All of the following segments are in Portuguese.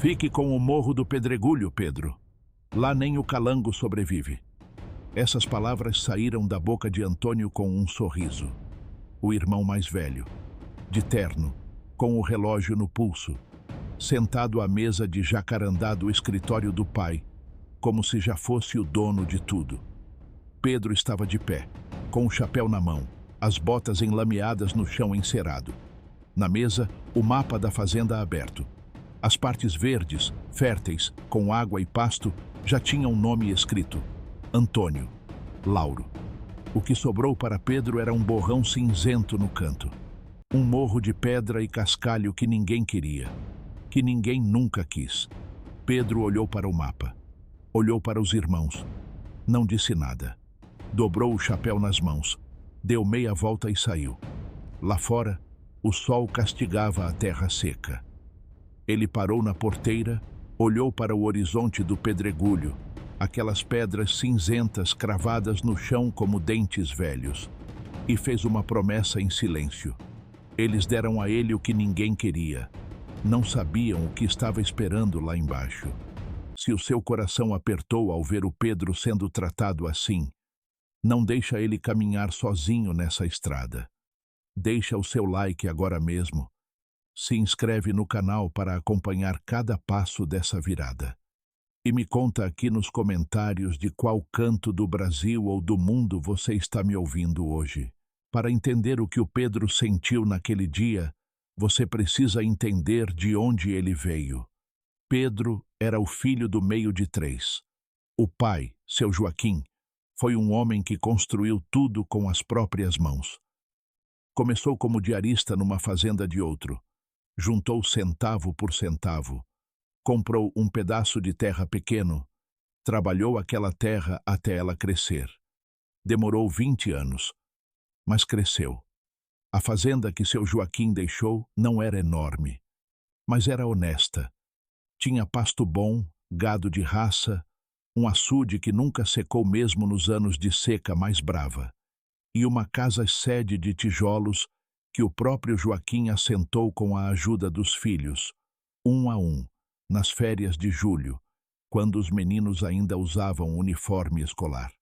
Fique com o Morro do Pedregulho, Pedro. Lá nem o calango sobrevive. Essas palavras saíram da boca de Antônio com um sorriso. O irmão mais velho, de terno, com o relógio no pulso, sentado à mesa de jacarandá do escritório do pai, como se já fosse o dono de tudo. Pedro estava de pé, com o chapéu na mão, as botas enlameadas no chão encerado. Na mesa, o mapa da fazenda aberto. As partes verdes, férteis, com água e pasto, já tinham nome escrito: Antônio, Lauro. O que sobrou para Pedro era um borrão cinzento no canto. Um morro de pedra e cascalho que ninguém queria, que ninguém nunca quis. Pedro olhou para o mapa. Olhou para os irmãos. Não disse nada. Dobrou o chapéu nas mãos. Deu meia volta e saiu. Lá fora, o sol castigava a terra seca. Ele parou na porteira, olhou para o horizonte do pedregulho, aquelas pedras cinzentas cravadas no chão como dentes velhos, e fez uma promessa em silêncio. Eles deram a ele o que ninguém queria. Não sabiam o que estava esperando lá embaixo. Se o seu coração apertou ao ver o Pedro sendo tratado assim, não deixa ele caminhar sozinho nessa estrada. Deixa o seu like agora mesmo. Se inscreve no canal para acompanhar cada passo dessa virada. E me conta aqui nos comentários de qual canto do Brasil ou do mundo você está me ouvindo hoje. Para entender o que o Pedro sentiu naquele dia, você precisa entender de onde ele veio. Pedro era o filho do meio de 3. O pai, seu Joaquim, foi um homem que construiu tudo com as próprias mãos. Começou como diarista numa fazenda de outro. Juntou centavo por centavo. Comprou um pedaço de terra pequeno. Trabalhou aquela terra até ela crescer. Demorou 20 anos, mas cresceu. A fazenda que seu Joaquim deixou não era enorme, mas era honesta. Tinha pasto bom, gado de raça, um açude que nunca secou mesmo nos anos de seca mais brava, e uma casa-sede de tijolos que o próprio Joaquim assentou com a ajuda dos filhos, um a um, nas férias de julho, quando os meninos ainda usavam uniforme escolar.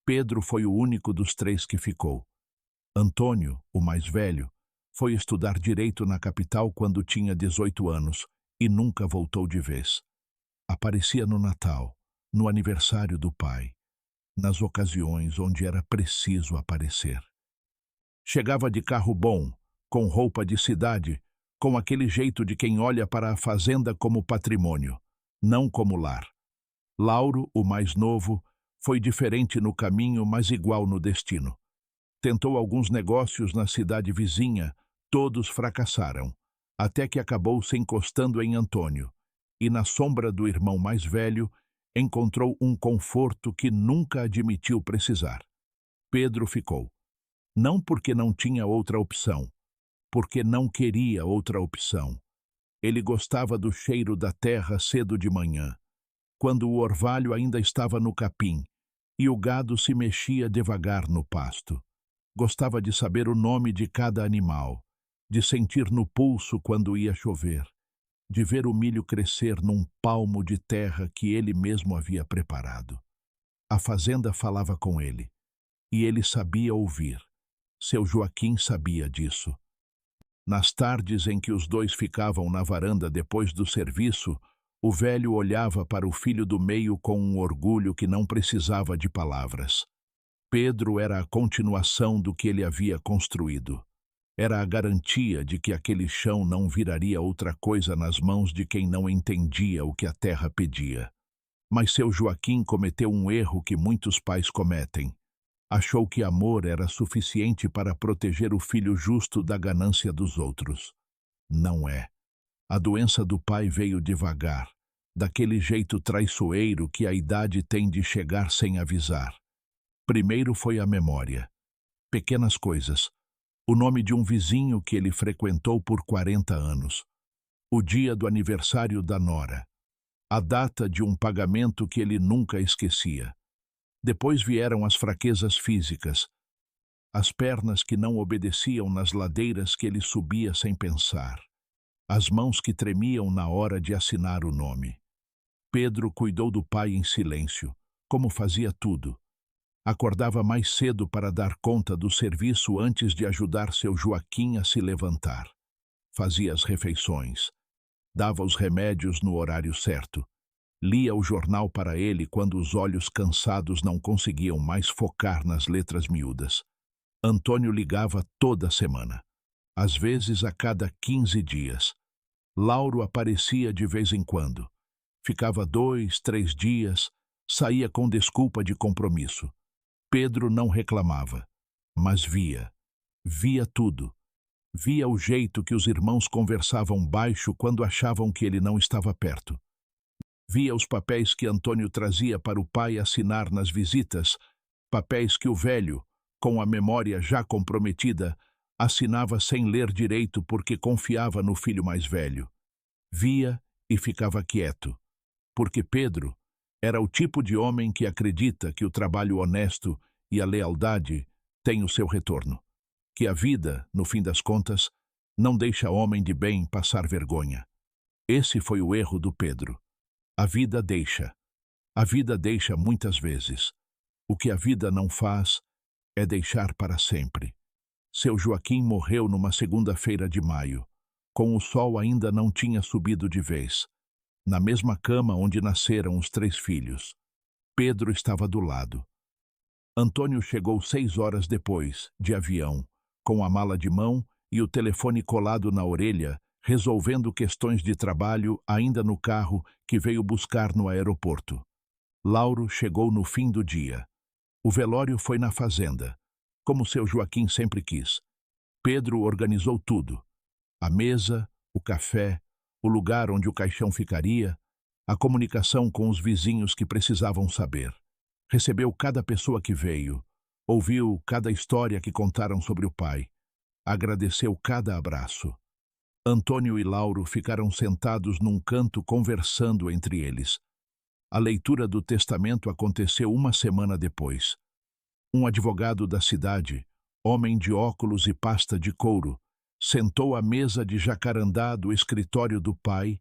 Pedro foi o único dos 3 que ficou. Antônio, o mais velho, foi estudar direito na capital quando tinha 18 anos e nunca voltou de vez. Aparecia no Natal, no aniversário do pai, nas ocasiões onde era preciso aparecer. Chegava de carro bom, com roupa de cidade, com aquele jeito de quem olha para a fazenda como patrimônio, não como lar. Lauro, o mais novo, foi diferente no caminho, mas igual no destino. Tentou alguns negócios na cidade vizinha, todos fracassaram, até que acabou se encostando em Antônio, e na sombra do irmão mais velho, encontrou um conforto que nunca admitiu precisar. Pedro ficou. Não porque não tinha outra opção, porque não queria outra opção. Ele gostava do cheiro da terra cedo de manhã, quando o orvalho ainda estava no capim e o gado se mexia devagar no pasto. Gostava de saber o nome de cada animal, de sentir no pulso quando ia chover, de ver o milho crescer num palmo de terra que ele mesmo havia preparado. A fazenda falava com ele, e ele sabia ouvir. Seu Joaquim sabia disso. Nas tardes em que os 2 ficavam na varanda depois do serviço, o velho olhava para o filho do meio com um orgulho que não precisava de palavras. Pedro era a continuação do que ele havia construído. Era a garantia de que aquele chão não viraria outra coisa nas mãos de quem não entendia o que a terra pedia. Mas seu Joaquim cometeu um erro que muitos pais cometem. Achou que amor era suficiente para proteger o filho justo da ganância dos outros. Não é. A doença do pai veio devagar, daquele jeito traiçoeiro que a idade tem de chegar sem avisar. Primeiro foi a memória. Pequenas coisas. O nome de um vizinho que ele frequentou por 40 anos. O dia do aniversário da nora. A data de um pagamento que ele nunca esquecia. Depois vieram as fraquezas físicas. As pernas que não obedeciam nas ladeiras que ele subia sem pensar. as mãos que tremiam na hora de assinar o nome. Pedro cuidou do pai em silêncio, como fazia tudo. Acordava mais cedo para dar conta do serviço antes de ajudar seu Joaquim a se levantar. Fazia as refeições, dava os remédios no horário certo, lia o jornal para ele quando os olhos cansados não conseguiam mais focar nas letras miúdas. Antônio ligava toda semana, às vezes a cada 15 dias. Lauro aparecia de vez em quando. Ficava 2, 3 dias, saía com desculpa de compromisso. Pedro não reclamava, mas via tudo. Via o jeito que os irmãos conversavam baixo quando achavam que ele não estava perto. Via os papéis que Antônio trazia para o pai assinar nas visitas, papéis que o velho, com a memória já comprometida, assinava sem ler direito porque confiava no filho mais velho. Via e ficava quieto, porque Pedro era o tipo de homem que acredita que o trabalho honesto e a lealdade têm o seu retorno, que a vida, no fim das contas, não deixa homem de bem passar vergonha. Esse foi o erro do Pedro. A vida deixa. A vida deixa muitas vezes. O que a vida não faz é deixar para sempre. Seu Joaquim morreu numa segunda-feira de maio, com o sol ainda não tinha subido de vez, na mesma cama onde nasceram os 3 filhos. Pedro estava do lado. Antônio chegou 6 horas depois, de avião, com a mala de mão e o telefone colado na orelha, resolvendo questões de trabalho ainda no carro que veio buscar no aeroporto. Lauro chegou no fim do dia. O velório foi na fazenda, como seu Joaquim sempre quis. Pedro organizou tudo: a mesa, o café, o lugar onde o caixão ficaria, a comunicação com os vizinhos que precisavam saber. Recebeu cada pessoa que veio, ouviu cada história que contaram sobre o pai, agradeceu cada abraço. Antônio e Lauro ficaram sentados num canto conversando entre eles. A leitura do testamento aconteceu uma semana depois. Um advogado da cidade, homem de óculos e pasta de couro, sentou à mesa de jacarandá do escritório do pai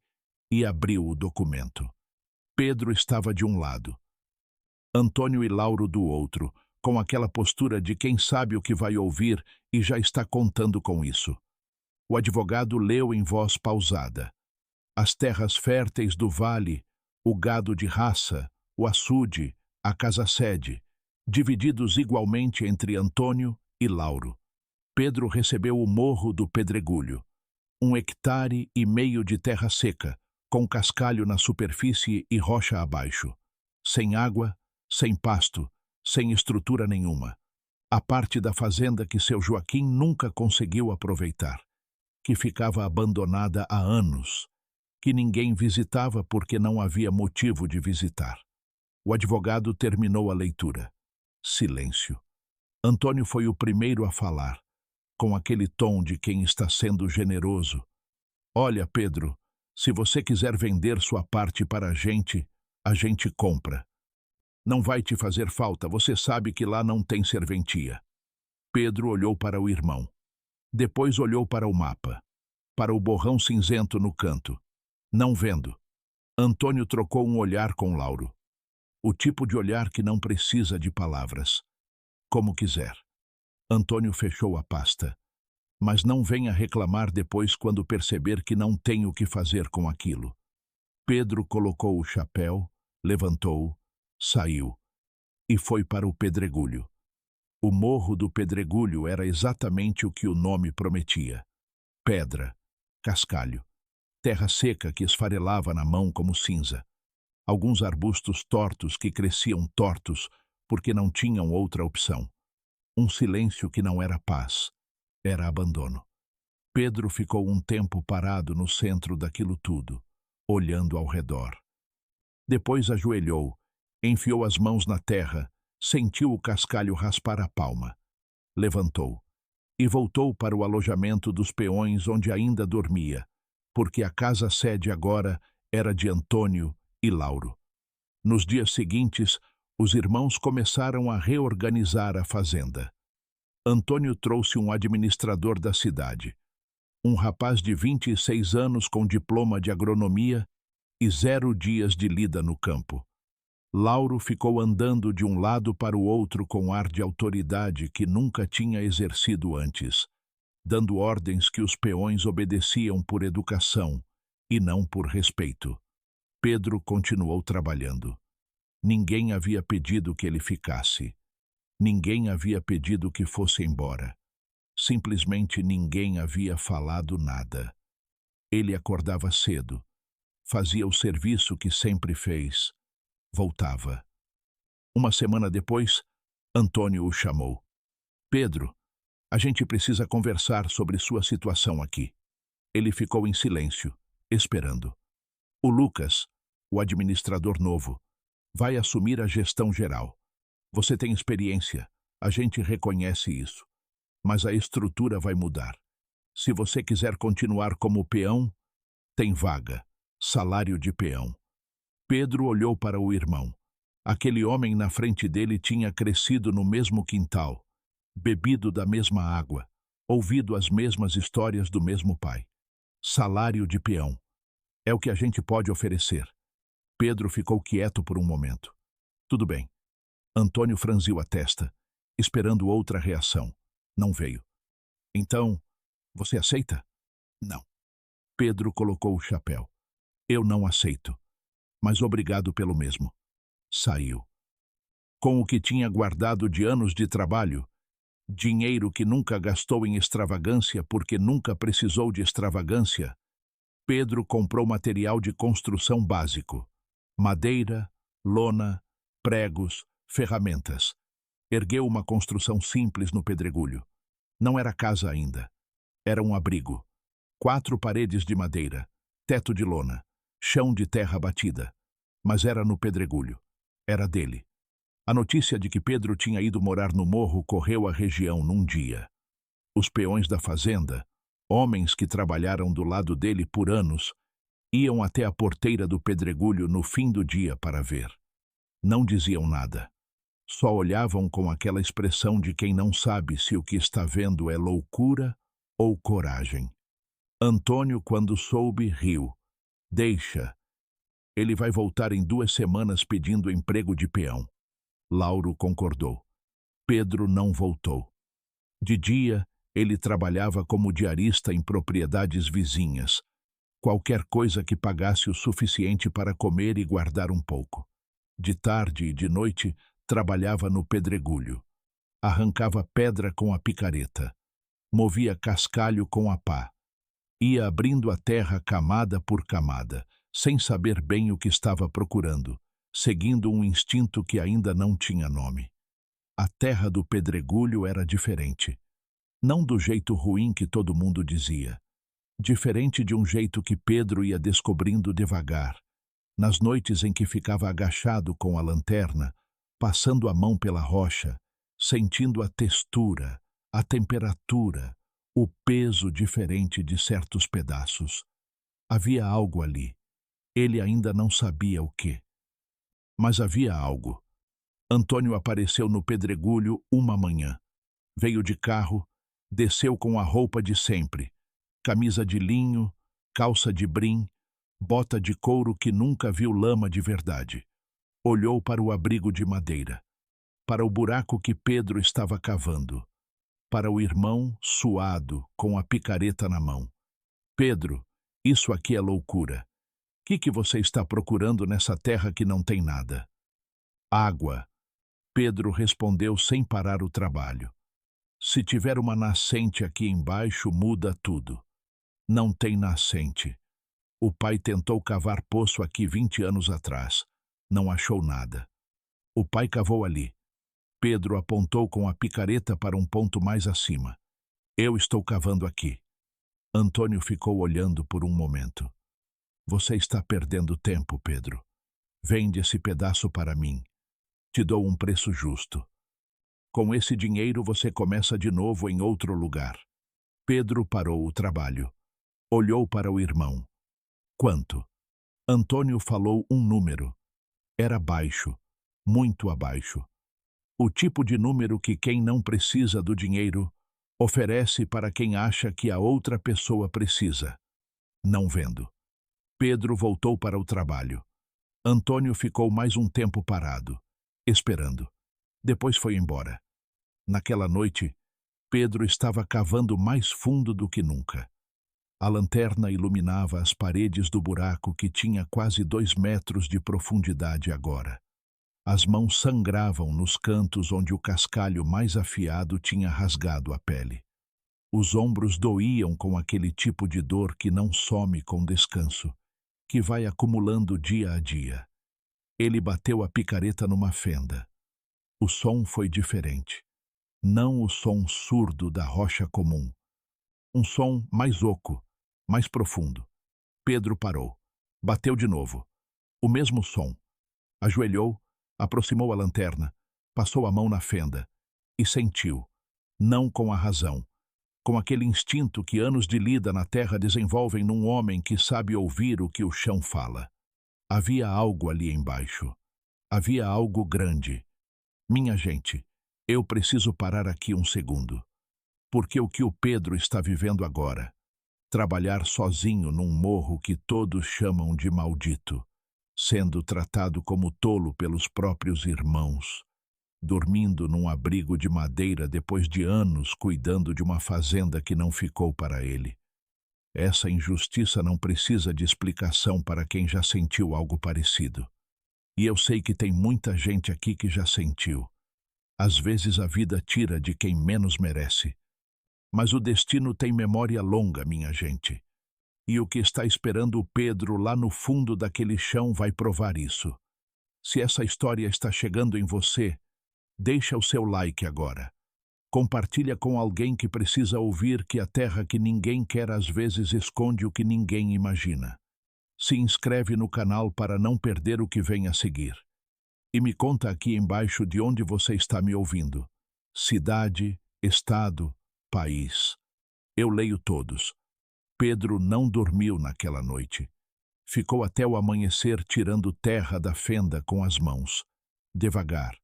e abriu o documento. Pedro estava de um lado, Antônio e Lauro do outro, com aquela postura de quem sabe o que vai ouvir e já está contando com isso. O advogado leu em voz pausada: as terras férteis do vale, o gado de raça, o açude, a casa-sede, divididos igualmente entre Antônio e Lauro. Pedro recebeu o morro do Pedregulho, 1,5 hectares de terra seca, com cascalho na superfície e rocha abaixo. Sem água, sem pasto, sem estrutura nenhuma. A parte da fazenda que seu Joaquim nunca conseguiu aproveitar, que ficava abandonada há anos, que ninguém visitava porque não havia motivo de visitar. O advogado terminou a leitura. Silêncio. Antônio foi o primeiro a falar, com aquele tom de quem está sendo generoso. Olha, Pedro, se você quiser vender sua parte para a gente compra. Não vai te fazer falta, você sabe que lá não tem serventia. Pedro olhou para o irmão. Depois olhou para o mapa, para o borrão cinzento no canto. Não vendo. Antônio trocou um olhar com Lauro. O tipo de olhar que não precisa de palavras. Como quiser. Antônio fechou a pasta. Mas não venha reclamar depois quando perceber que não tem o que fazer com aquilo. Pedro colocou o chapéu, levantou, saiu e foi para o Pedregulho. O morro do Pedregulho era exatamente o que o nome prometia. Pedra, cascalho, terra seca que esfarelava na mão como cinza. Alguns arbustos tortos que cresciam tortos porque não tinham outra opção. Um silêncio que não era paz, era abandono. Pedro ficou um tempo parado no centro daquilo tudo, olhando ao redor. Depois ajoelhou, enfiou as mãos na terra, sentiu o cascalho raspar a palma. Levantou e voltou para o alojamento dos peões onde ainda dormia, porque a casa-sede agora era de Antônio e Lauro. Nos dias seguintes, os irmãos começaram a reorganizar a fazenda. Antônio trouxe um administrador da cidade, Um rapaz de 26 anos com diploma de agronomia e 0 dias de lida no campo. Lauro ficou andando de um lado para o outro com ar de autoridade que nunca tinha exercido antes, dando ordens que os peões obedeciam por educação e não por respeito. Pedro continuou trabalhando. Ninguém havia pedido que ele ficasse. Ninguém havia pedido que fosse embora. Simplesmente ninguém havia falado nada. Ele acordava cedo, fazia o serviço que sempre fez, voltava. Uma semana depois, Antônio o chamou. Pedro, a gente precisa conversar sobre sua situação aqui. Ele ficou em silêncio, esperando. O Lucas, o administrador novo, vai assumir a gestão geral. Você tem experiência, a gente reconhece isso. Mas a estrutura vai mudar. Se você quiser continuar como peão, tem vaga, salário de peão. Pedro olhou para o irmão. Aquele homem na frente dele tinha crescido no mesmo quintal, bebido da mesma água, ouvido as mesmas histórias do mesmo pai. Salário de peão. É o que a gente pode oferecer. Pedro ficou quieto por um momento. Tudo bem. Antônio franziu a testa, esperando outra reação. Não veio. Então, você aceita? Não. Pedro colocou o chapéu. Eu não aceito. Mas obrigado pelo mesmo. Saiu. Com o que tinha guardado de anos de trabalho, dinheiro que nunca gastou em extravagância porque nunca precisou de extravagância, Pedro comprou material de construção básico. Madeira, lona, pregos, ferramentas. Ergueu uma construção simples no pedregulho. Não era casa ainda. Era um abrigo. 4 paredes de madeira, teto de lona, chão de terra batida. Mas era no pedregulho. Era dele. A notícia de que Pedro tinha ido morar no morro correu a região num dia. Os peões da fazenda, homens que trabalharam do lado dele por anos, iam até a porteira do pedregulho no fim do dia para ver. Não diziam nada. Só olhavam com aquela expressão de quem não sabe se o que está vendo é loucura ou coragem. Antônio, quando soube, riu. Deixa. Ele vai voltar em 2 semanas pedindo emprego de peão. Lauro concordou. Pedro não voltou. De dia, ele trabalhava como diarista em propriedades vizinhas. Qualquer coisa que pagasse o suficiente para comer e guardar um pouco. De tarde e de noite, trabalhava no pedregulho. Arrancava pedra com a picareta. Movia cascalho com a pá. Ia abrindo a terra camada por camada, sem saber bem o que estava procurando, seguindo um instinto que ainda não tinha nome. A terra do pedregulho era diferente. Não do jeito ruim que todo mundo dizia. Diferente de um jeito que Pedro ia descobrindo devagar, nas noites em que ficava agachado com a lanterna, passando a mão pela rocha, sentindo a textura, a temperatura, o peso diferente de certos pedaços. Havia algo ali. Ele ainda não sabia o quê. Mas havia algo. Antônio apareceu no pedregulho uma manhã. Veio de carro, desceu com a roupa de sempre, camisa de linho, calça de brim, bota de couro que nunca viu lama de verdade. Olhou para o abrigo de madeira, para o buraco que Pedro estava cavando, para o irmão suado com a picareta na mão. Pedro, isso aqui é loucura. O que você está procurando nessa terra que não tem nada? Água. Pedro respondeu sem parar o trabalho. Se tiver uma nascente aqui embaixo, muda tudo. Não tem nascente. O pai tentou cavar poço aqui 20 anos atrás. Não achou nada. O pai cavou ali. Pedro apontou com a picareta para um ponto mais acima. Eu estou cavando aqui. Antônio ficou olhando por um momento. Você está perdendo tempo, Pedro. Vende esse pedaço para mim. Te dou um preço justo. Com esse dinheiro você começa de novo em outro lugar. Pedro parou o trabalho. Olhou para o irmão. Quanto? Antônio falou um número. Era baixo, muito abaixo. O tipo de número que quem não precisa do dinheiro Oferece para quem acha que a outra pessoa precisa. Não vendo. Pedro voltou para o trabalho. Antônio ficou mais um tempo parado, esperando. Depois foi embora. Naquela noite, Pedro estava cavando mais fundo do que nunca. A lanterna iluminava as paredes do buraco que tinha quase 2 metros de profundidade agora. As mãos sangravam nos cantos onde o cascalho mais afiado tinha rasgado a pele. Os ombros doíam com aquele tipo de dor que não some com descanso, que vai acumulando dia a dia. Ele bateu a picareta numa fenda. O som foi diferente. Não o som surdo da rocha comum. Um som mais oco, mais profundo. Pedro parou. Bateu de novo. O mesmo som. Ajoelhou, aproximou a lanterna, passou a mão na fenda e sentiu, não com a razão, com aquele instinto que anos de lida na terra desenvolvem num homem que sabe ouvir o que o chão fala. Havia algo ali embaixo. Havia algo grande. Minha gente, eu preciso parar aqui um segundo. Porque o que o Pedro está vivendo agora, trabalhar sozinho num morro que todos chamam de maldito, sendo tratado como tolo pelos próprios irmãos, dormindo num abrigo de madeira depois de anos cuidando de uma fazenda que não ficou para ele. Essa injustiça não precisa de explicação para quem já sentiu algo parecido. E eu sei que tem muita gente aqui que já sentiu. Às vezes a vida tira de quem menos merece. Mas o destino tem memória longa, minha gente. E o que está esperando o Pedro lá no fundo daquele chão vai provar isso. Se essa história está chegando em você, deixa o seu like agora. Compartilha com alguém que precisa ouvir que a terra que ninguém quer às vezes esconde o que ninguém imagina. Se inscreve no canal para não perder o que vem a seguir. E me conta aqui embaixo de onde você está me ouvindo. Cidade, estado, país. Eu leio todos. Pedro não dormiu naquela noite. Ficou até o amanhecer tirando terra da fenda com as mãos. Devagar.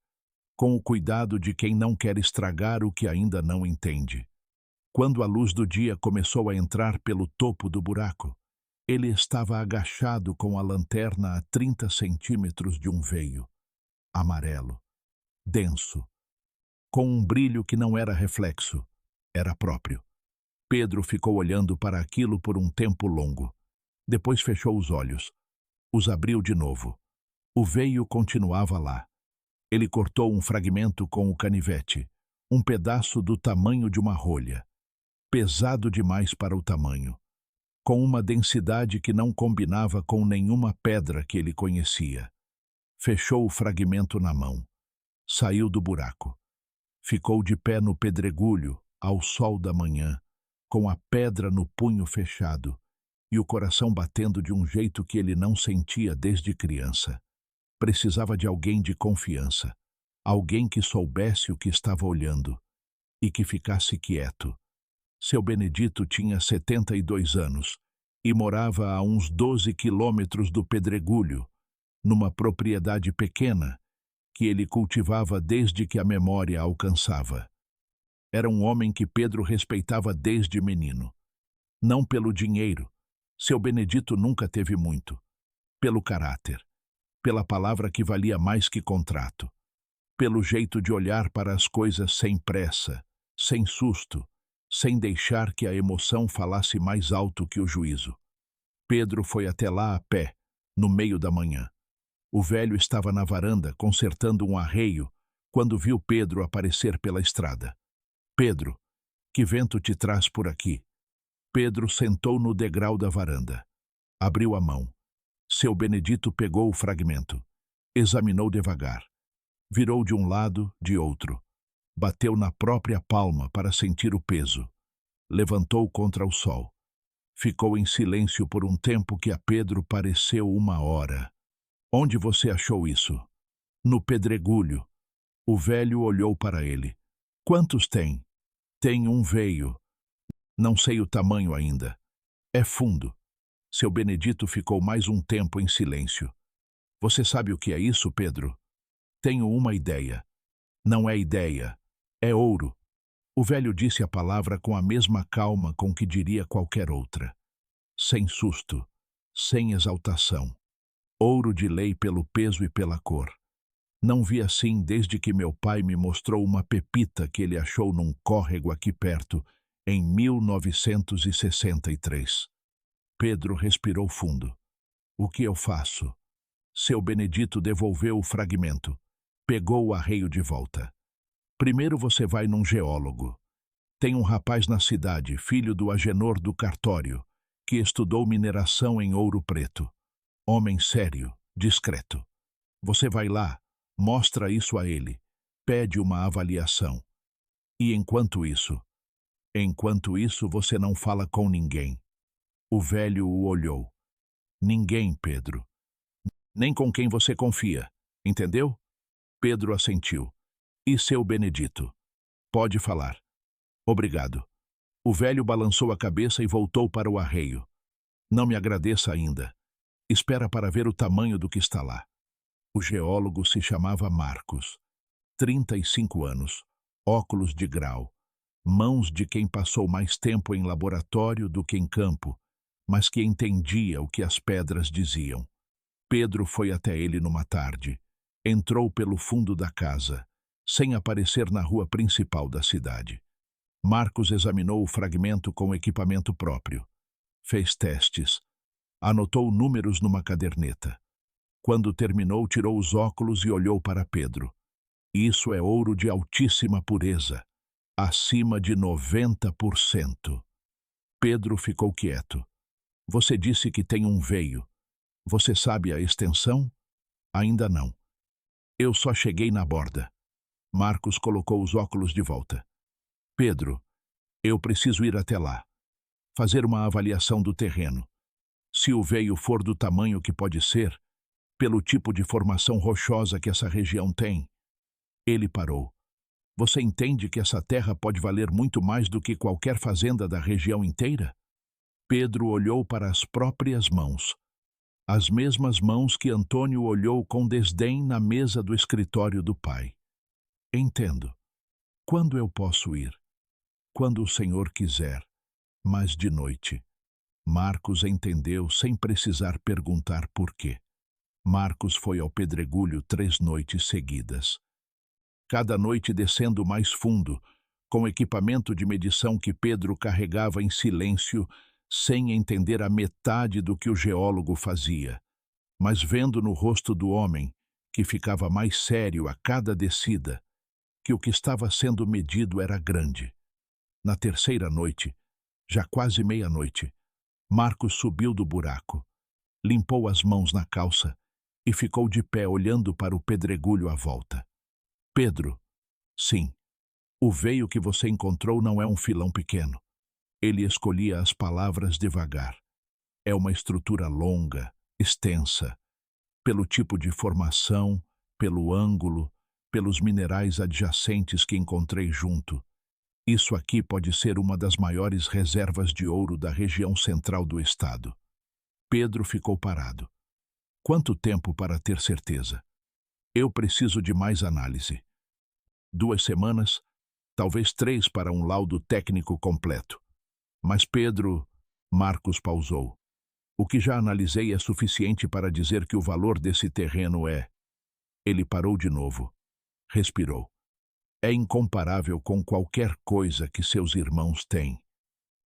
Com o cuidado de quem não quer estragar o que ainda não entende. Quando a luz do dia começou a entrar pelo topo do buraco, ele estava agachado com a lanterna a 30 centímetros de um veio. Amarelo. Denso. Com um brilho que não era reflexo. Era próprio. Pedro ficou olhando para aquilo por um tempo longo. Depois fechou os olhos. Os abriu de novo. O veio continuava lá. Ele cortou um fragmento com o canivete, um pedaço do tamanho de uma rolha, pesado demais para o tamanho, com uma densidade que não combinava com nenhuma pedra que ele conhecia. Fechou o fragmento na mão, saiu do buraco, ficou de pé no pedregulho, ao sol da manhã, com a pedra no punho fechado e o coração batendo de um jeito que ele não sentia desde criança. Precisava de alguém de confiança, alguém que soubesse o que estava olhando e que ficasse quieto. Seu Benedito tinha 72 anos e morava a uns 12 quilômetros do pedregulho, numa propriedade pequena que ele cultivava desde que a memória alcançava. Era um homem que Pedro respeitava desde menino. Não pelo dinheiro, seu Benedito nunca teve muito, pelo caráter. Pela palavra que valia mais que contrato, pelo jeito de olhar para as coisas sem pressa, sem susto, sem deixar que a emoção falasse mais alto que o juízo. Pedro foi até lá a pé, no meio da manhã. O velho estava na varanda consertando um arreio quando viu Pedro aparecer pela estrada. Pedro, que vento te traz por aqui? Pedro sentou no degrau da varanda. Abriu a mão. Seu Benedito pegou o fragmento, examinou devagar, virou de um lado, de outro, bateu na própria palma para sentir o peso, levantou contra o sol. Ficou em silêncio por um tempo que a Pedro pareceu 1 hora. Onde você achou isso? No pedregulho. O velho olhou para ele. Quantos tem? Tem um veio. Não sei o tamanho ainda. É fundo. Seu Benedito ficou mais um tempo em silêncio. Você sabe o que é isso, Pedro? Tenho uma ideia. Não é ideia, é ouro. O velho disse a palavra com a mesma calma com que diria qualquer outra. Sem susto, sem exaltação. Ouro de lei pelo peso e pela cor. Não vi assim desde que meu pai me mostrou uma pepita que ele achou num córrego aqui perto, em 1963. Pedro respirou fundo. O que eu faço? Seu Benedito devolveu o fragmento. Pegou o arreio de volta. Primeiro você vai num geólogo. Tem um rapaz na cidade, filho do Agenor do cartório, que estudou mineração em Ouro Preto. Homem sério, discreto. Você vai lá, mostra isso a ele, pede uma avaliação. E enquanto isso você não fala com ninguém. O velho o olhou. Ninguém, Pedro. Nem com quem você confia, entendeu? Pedro assentiu. E seu Benedito? Pode falar. Obrigado. O velho balançou a cabeça e voltou para o arreio. Não me agradeça ainda. Espera para ver o tamanho do que está lá. O geólogo se chamava Marcos. 35 anos, óculos de grau, mãos de quem passou mais tempo em laboratório do que em campo, mas que entendia o que as pedras diziam. Pedro foi até ele numa tarde. Entrou pelo fundo da casa, sem aparecer na rua principal da cidade. Marcos examinou o fragmento com equipamento próprio. Fez testes. Anotou números numa caderneta. Quando terminou, tirou os óculos e olhou para Pedro. Isso é ouro de altíssima pureza, acima de 90%. Pedro ficou quieto. Você disse que tem um veio. Você sabe a extensão? Ainda não. Eu só cheguei na borda. Marcos colocou os óculos de volta. Pedro, eu preciso ir até lá. Fazer uma avaliação do terreno. Se o veio for do tamanho que pode ser, pelo tipo de formação rochosa que essa região tem. Ele parou. Você entende que essa terra pode valer muito mais do que qualquer fazenda da região inteira? Pedro olhou para as próprias mãos. As mesmas mãos que Antônio olhou com desdém na mesa do escritório do pai. Entendo. Quando eu posso ir? Quando o senhor quiser, mas de noite. Marcos entendeu sem precisar perguntar por quê. Marcos foi ao pedregulho 3 noites seguidas. Cada noite descendo mais fundo, com equipamento de medição que Pedro carregava em silêncio, sem entender a metade do que o geólogo fazia, mas vendo no rosto do homem, que ficava mais sério a cada descida, que o que estava sendo medido era grande. Na terceira noite, já quase meia-noite, Marcos subiu do buraco, limpou as mãos na calça e ficou de pé olhando para o pedregulho à volta. Pedro, sim, o veio que você encontrou não é um filão pequeno. Ele escolhia as palavras devagar. É uma estrutura longa, extensa, pelo tipo de formação, pelo ângulo, pelos minerais adjacentes que encontrei junto. Isso aqui pode ser uma das maiores reservas de ouro da região central do estado. Pedro ficou parado. Quanto tempo para ter certeza? Eu preciso de mais análise. 2 semanas, talvez 3 para um laudo técnico completo. Mas Pedro... Marcos pausou. O que já analisei é suficiente para dizer que o valor desse terreno é... Ele parou de novo. Respirou. É incomparável com qualquer coisa que seus irmãos têm.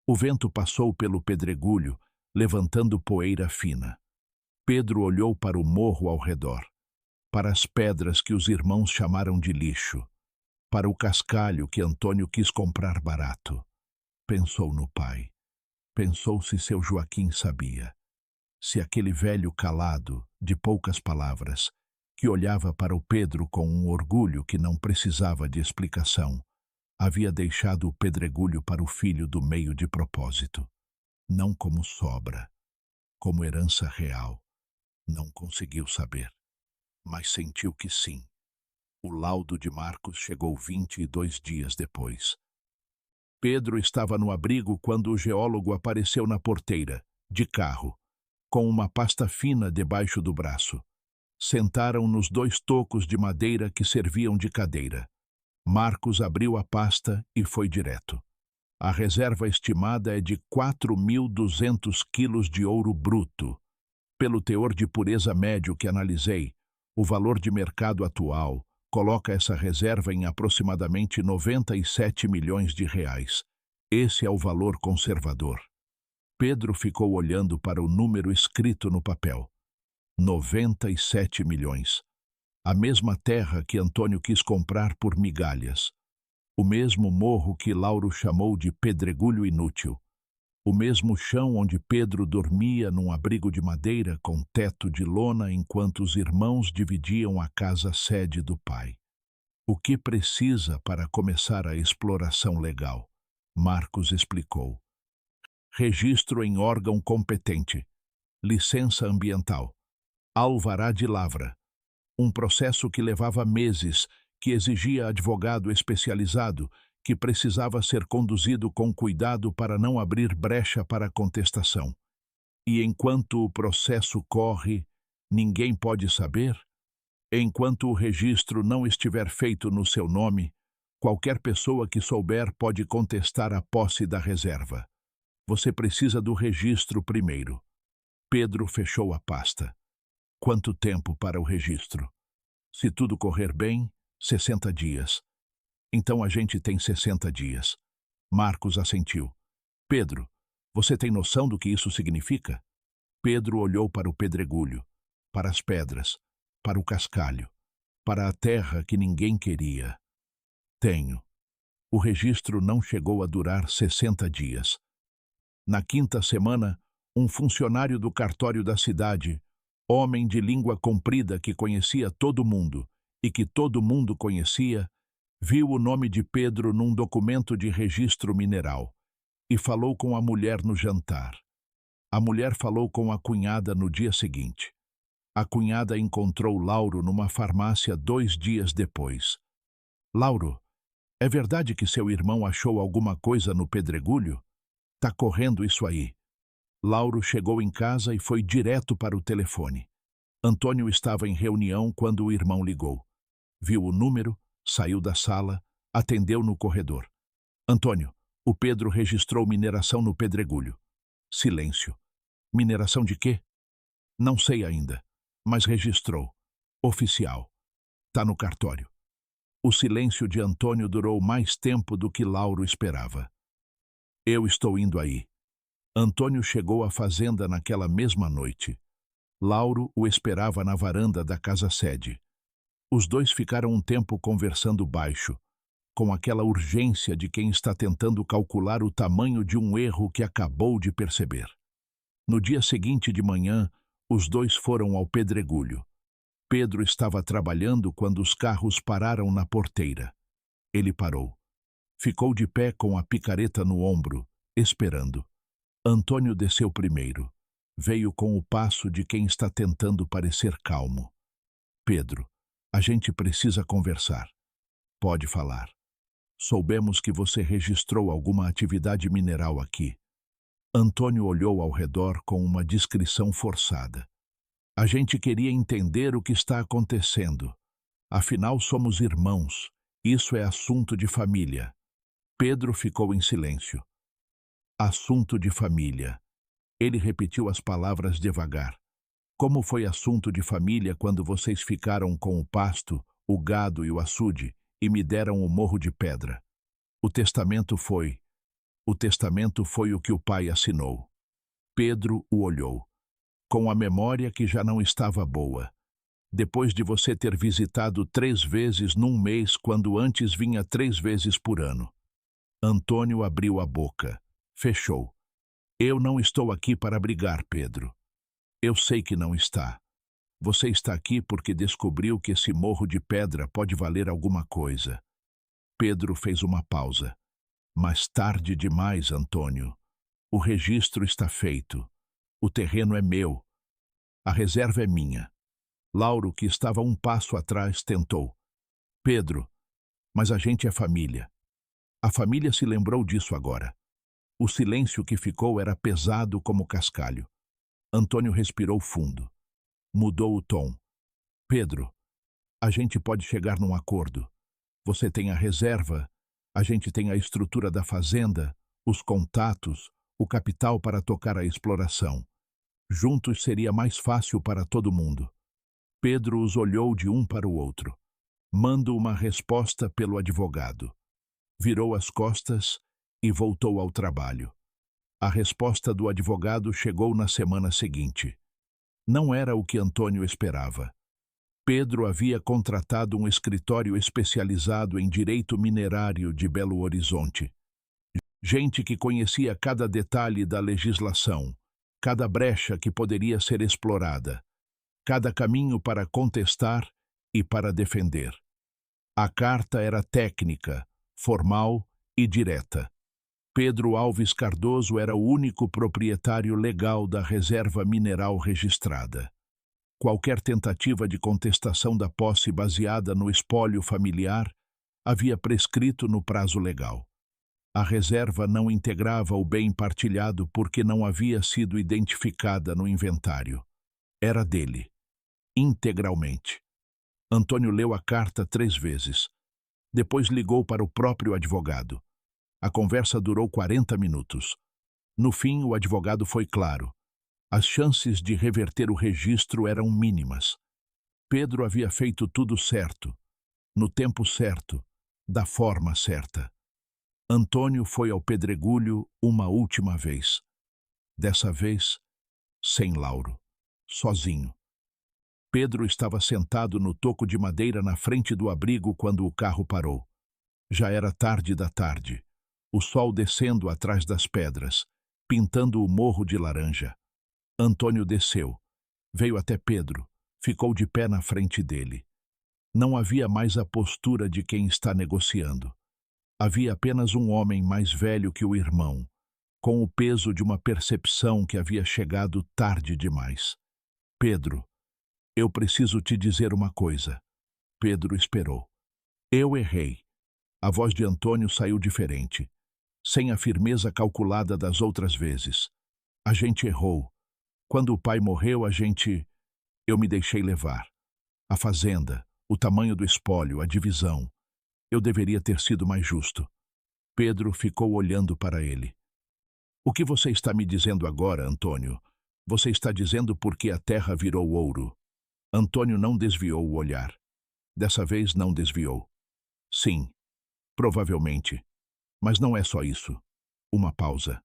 O vento passou pelo pedregulho, levantando poeira fina. Pedro olhou para o morro ao redor, para as pedras que os irmãos chamaram de lixo, para o cascalho que Antônio quis comprar barato. Pensou no pai. Pensou se seu Joaquim sabia. Se aquele velho calado, de poucas palavras, que olhava para o Pedro com um orgulho que não precisava de explicação, havia deixado o pedregulho para o filho do meio de propósito. Não como sobra, como herança real. Não conseguiu saber, mas sentiu que sim. O laudo de Marcos chegou 22 dias depois. Pedro estava no abrigo quando o geólogo apareceu na porteira, de carro, com uma pasta fina debaixo do braço. Sentaram nos 2 tocos de madeira que serviam de cadeira. Marcos abriu a pasta e foi direto. A reserva estimada é de 4.200 quilos de ouro bruto. Pelo teor de pureza médio que analisei, o valor de mercado atual coloca essa reserva em aproximadamente 97 milhões de reais. Esse é o valor conservador. Pedro ficou olhando para o número escrito no papel. 97 milhões. A mesma terra que Antônio quis comprar por migalhas. O mesmo morro que Lauro chamou de pedregulho inútil. O mesmo chão onde Pedro dormia num abrigo de madeira com teto de lona enquanto os irmãos dividiam a casa-sede do pai. O que precisa para começar a exploração legal? Marcos explicou. Registro em órgão competente. Licença ambiental. Alvará de lavra. Um processo que levava meses, que exigia advogado especializado, que precisava ser conduzido com cuidado para não abrir brecha para contestação. E enquanto o processo corre, ninguém pode saber? Enquanto o registro não estiver feito no seu nome, qualquer pessoa que souber pode contestar a posse da reserva. Você precisa do registro primeiro. Pedro fechou a pasta. Quanto tempo para o registro? Se tudo correr bem, 60 dias. Então a gente tem 60 dias. Marcos assentiu. Pedro, você tem noção do que isso significa? Pedro olhou para o pedregulho, para as pedras, para o cascalho, para a terra que ninguém queria. Tenho. O registro não chegou a durar 60 dias. Na quinta semana, um funcionário do cartório da cidade, homem de língua comprida que conhecia todo mundo e que todo mundo conhecia, viu o nome de Pedro num documento de registro mineral e falou com a mulher no jantar. A mulher falou com a cunhada no dia seguinte. A cunhada encontrou Lauro numa farmácia 2 dias depois. Lauro, é verdade que seu irmão achou alguma coisa no pedregulho? Tá correndo isso aí. Lauro chegou em casa e foi direto para o telefone. Antônio estava em reunião quando o irmão ligou. Viu o número, saiu da sala, atendeu no corredor. Antônio, o Pedro registrou mineração no pedregulho. Silêncio. Mineração de quê? Não sei ainda, mas registrou. Oficial. Tá no cartório. O silêncio de Antônio durou mais tempo do que Lauro esperava. Eu estou indo aí. Antônio chegou à fazenda naquela mesma noite. Lauro o esperava na varanda da casa-sede. Os dois ficaram um tempo conversando baixo, com aquela urgência de quem está tentando calcular o tamanho de um erro que acabou de perceber. No dia seguinte de manhã, os dois foram ao pedregulho. Pedro estava trabalhando quando os carros pararam na porteira. Ele parou. Ficou de pé com a picareta no ombro, esperando. Antônio desceu primeiro. Veio com o passo de quem está tentando parecer calmo. Pedro, a gente precisa conversar. Pode falar. Soubemos que você registrou alguma atividade mineral aqui. Antônio olhou ao redor com uma discrição forçada. A gente queria entender o que está acontecendo. Afinal, somos irmãos. Isso é assunto de família. Pedro ficou em silêncio. Assunto de família. Ele repetiu as palavras devagar. Como foi assunto de família quando vocês ficaram com o pasto, o gado e o açude e me deram o morro de pedra? O testamento foi o que o pai assinou. Pedro o olhou, com a memória que já não estava boa. Depois de você ter visitado 3 vezes num mês, quando antes vinha 3 vezes por ano. Antônio abriu a boca. Fechou. Eu não estou aqui para brigar, Pedro. Eu sei que não está. Você está aqui porque descobriu que esse morro de pedra pode valer alguma coisa. Pedro fez uma pausa. Mas tarde demais, Antônio. O registro está feito. O terreno é meu. A reserva é minha. Lauro, que estava um passo atrás, tentou. Pedro, mas a gente é família. A família se lembrou disso agora. O silêncio que ficou era pesado como cascalho. Antônio respirou fundo. Mudou o tom. Pedro, a gente pode chegar num acordo. Você tem a reserva, a gente tem a estrutura da fazenda, os contatos, o capital para tocar a exploração. Juntos seria mais fácil para todo mundo. Pedro os olhou de um para o outro. Mando uma resposta pelo advogado. Virou as costas e voltou ao trabalho. A resposta do advogado chegou na semana seguinte. Não era o que Antônio esperava. Pedro havia contratado um escritório especializado em direito minerário de Belo Horizonte. Gente que conhecia cada detalhe da legislação, cada brecha que poderia ser explorada, cada caminho para contestar e para defender. A carta era técnica, formal e direta. Pedro Alves Cardoso era o único proprietário legal da reserva mineral registrada. Qualquer tentativa de contestação da posse baseada no espólio familiar havia prescrito no prazo legal. A reserva não integrava o bem partilhado porque não havia sido identificada no inventário. Era dele, integralmente. Antônio leu a carta 3 vezes. Depois ligou para o próprio advogado. A conversa durou 40 minutos. No fim, o advogado foi claro. As chances de reverter o registro eram mínimas. Pedro havia feito tudo certo, no tempo certo, da forma certa. Antônio foi ao pedregulho uma última vez. Dessa vez, sem Lauro, sozinho. Pedro estava sentado no toco de madeira na frente do abrigo quando o carro parou. Já era tarde da tarde, o sol descendo atrás das pedras, pintando o morro de laranja. Antônio desceu, veio até Pedro, ficou de pé na frente dele. Não havia mais a postura de quem está negociando. Havia apenas um homem mais velho que o irmão, com o peso de uma percepção que havia chegado tarde demais. Pedro, eu preciso te dizer uma coisa. Pedro esperou. Eu errei. A voz de Antônio saiu diferente, sem a firmeza calculada das outras vezes. A gente errou. Quando o pai morreu, eu me deixei levar. A fazenda, o tamanho do espólio, a divisão. Eu deveria ter sido mais justo. Pedro ficou olhando para ele. O que você está me dizendo agora, Antônio? Você está dizendo porque a terra virou ouro. Antônio não desviou o olhar. Dessa vez não desviou. Sim, provavelmente. Mas não é só isso. Uma pausa.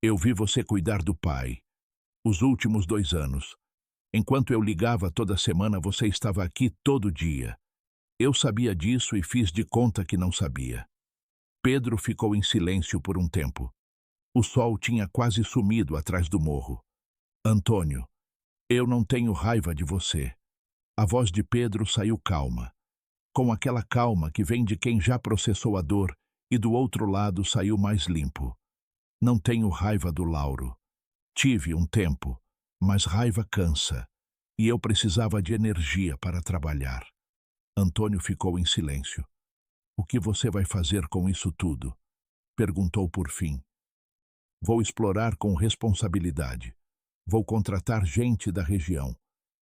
Eu vi você cuidar do pai. Os últimos 2 anos. Enquanto eu ligava toda semana, você estava aqui todo dia. Eu sabia disso e fiz de conta que não sabia. Pedro ficou em silêncio por um tempo. O sol tinha quase sumido atrás do morro. Antônio, eu não tenho raiva de você. A voz de Pedro saiu calma, com aquela calma que vem de quem já processou a dor e do outro lado saiu mais limpo. Não tenho raiva do Lauro. Tive um tempo, mas raiva cansa, e eu precisava de energia para trabalhar. Antônio ficou em silêncio. O que você vai fazer com isso tudo? Perguntou por fim. Vou explorar com responsabilidade. Vou contratar gente da região.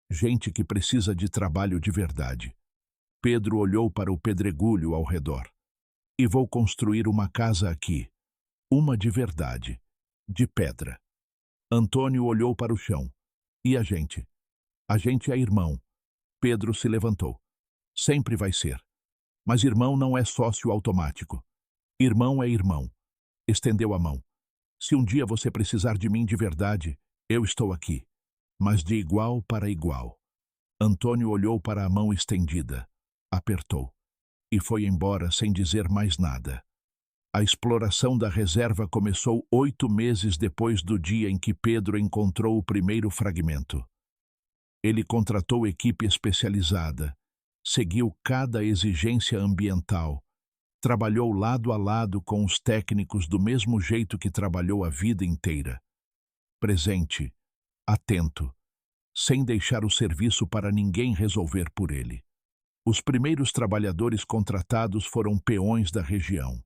Gente que precisa de trabalho de verdade. Pedro olhou para o pedregulho ao redor. E vou construir uma casa aqui. Uma de verdade. De pedra. Antônio olhou para o chão. E a gente? A gente é irmão. Pedro se levantou. Sempre vai ser. Mas irmão não é sócio automático. Irmão é irmão. Estendeu a mão. Se um dia você precisar de mim de verdade, eu estou aqui. Mas de igual para igual. Antônio olhou para a mão estendida. Apertou. E foi embora sem dizer mais nada. A exploração da reserva começou 8 meses depois do dia em que Pedro encontrou o primeiro fragmento. Ele contratou equipe especializada, seguiu cada exigência ambiental, trabalhou lado a lado com os técnicos do mesmo jeito que trabalhou a vida inteira. Presente, atento, sem deixar o serviço para ninguém resolver por ele. Os primeiros trabalhadores contratados foram peões da região.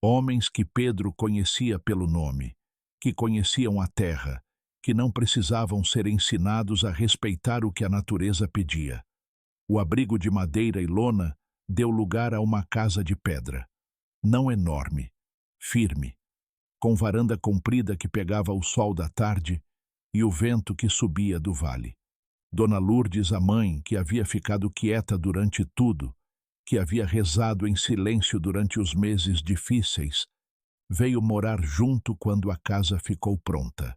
Homens que Pedro conhecia pelo nome, que conheciam a terra, que não precisavam ser ensinados a respeitar o que a natureza pedia. O abrigo de madeira e lona deu lugar a uma casa de pedra, não enorme, firme, com varanda comprida que pegava o sol da tarde e o vento que subia do vale. Dona Lourdes, a mãe, que havia ficado quieta durante tudo, que havia rezado em silêncio durante os meses difíceis, veio morar junto quando a casa ficou pronta.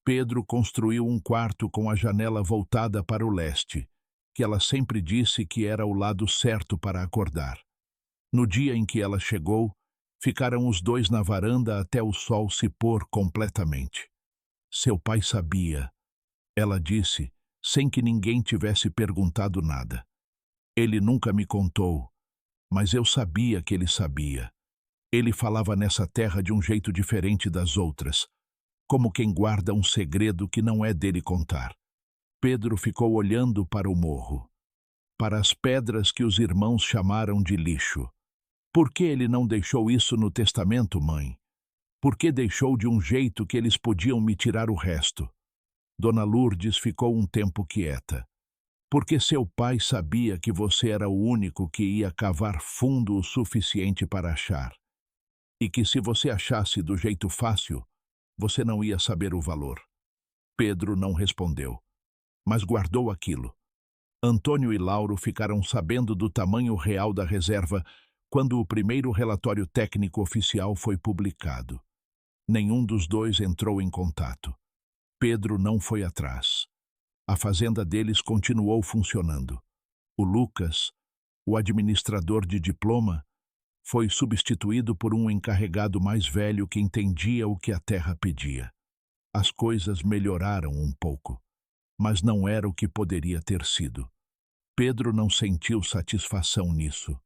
Pedro construiu um quarto com a janela voltada para o leste, que ela sempre disse que era o lado certo para acordar. No dia em que ela chegou, ficaram os dois na varanda até o sol se pôr completamente. Seu pai sabia, ela disse, sem que ninguém tivesse perguntado nada. Ele nunca me contou, mas eu sabia que ele sabia. Ele falava nessa terra de um jeito diferente das outras, como quem guarda um segredo que não é dele contar. Pedro ficou olhando para o morro, para as pedras que os irmãos chamaram de lixo. Por que ele não deixou isso no testamento, mãe? Por que deixou de um jeito que eles podiam me tirar o resto? Dona Lourdes ficou um tempo quieta. Porque seu pai sabia que você era o único que ia cavar fundo o suficiente para achar. E que se você achasse do jeito fácil, você não ia saber o valor. Pedro não respondeu, mas guardou aquilo. Antônio e Lauro ficaram sabendo do tamanho real da reserva quando o primeiro relatório técnico oficial foi publicado. Nenhum dos dois entrou em contato. Pedro não foi atrás. A fazenda deles continuou funcionando. O Lucas, o administrador de diploma, foi substituído por um encarregado mais velho que entendia o que a terra pedia. As coisas melhoraram um pouco, mas não era o que poderia ter sido. Pedro não sentiu satisfação nisso.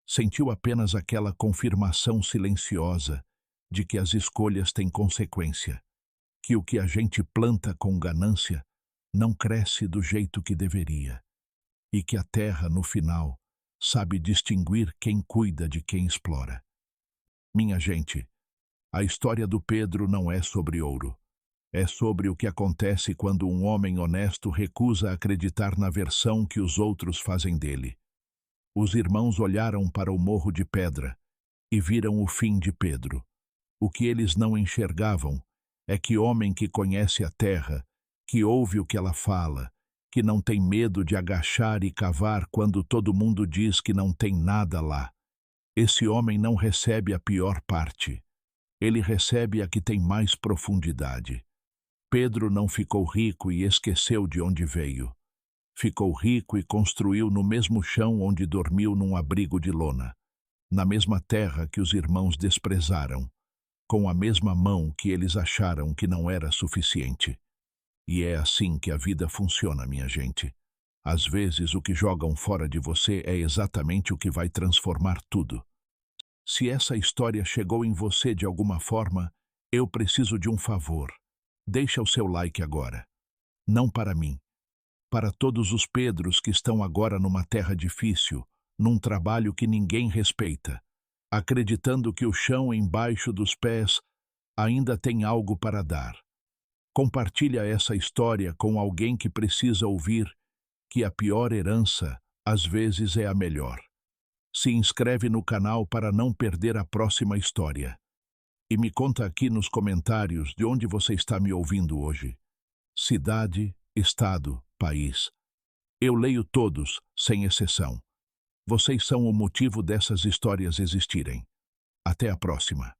Sentiu apenas aquela confirmação silenciosa de que as escolhas têm consequência, que o que a gente planta com ganância não cresce do jeito que deveria, e que a terra, no final, sabe distinguir quem cuida de quem explora. Minha gente, a história do Pedro não é sobre ouro. É sobre o que acontece quando um homem honesto recusa acreditar na versão que os outros fazem dele. Os irmãos olharam para o morro de pedra e viram o fim de Pedro. O que eles não enxergavam é que homem que conhece a terra, que ouve o que ela fala, que não tem medo de agachar e cavar quando todo mundo diz que não tem nada lá. Esse homem não recebe a pior parte. Ele recebe a que tem mais profundidade. Pedro não ficou rico e esqueceu de onde veio. Ficou rico e construiu no mesmo chão onde dormiu num abrigo de lona, na mesma terra que os irmãos desprezaram, com a mesma mão que eles acharam que não era suficiente. E é assim que a vida funciona, minha gente. Às vezes o que jogam fora de você é exatamente o que vai transformar tudo. Se essa história chegou em você de alguma forma, eu preciso de um favor. Deixa o seu like agora. Não para mim. Para todos os Pedros que estão agora numa terra difícil, num trabalho que ninguém respeita, acreditando que o chão embaixo dos pés ainda tem algo para dar. Compartilha essa história com alguém que precisa ouvir que a pior herança, às vezes, é a melhor. Se inscreve no canal para não perder a próxima história. E me conta aqui nos comentários de onde você está me ouvindo hoje. Cidade, estado, país. Eu leio todos, sem exceção. Vocês são o motivo dessas histórias existirem. Até a próxima.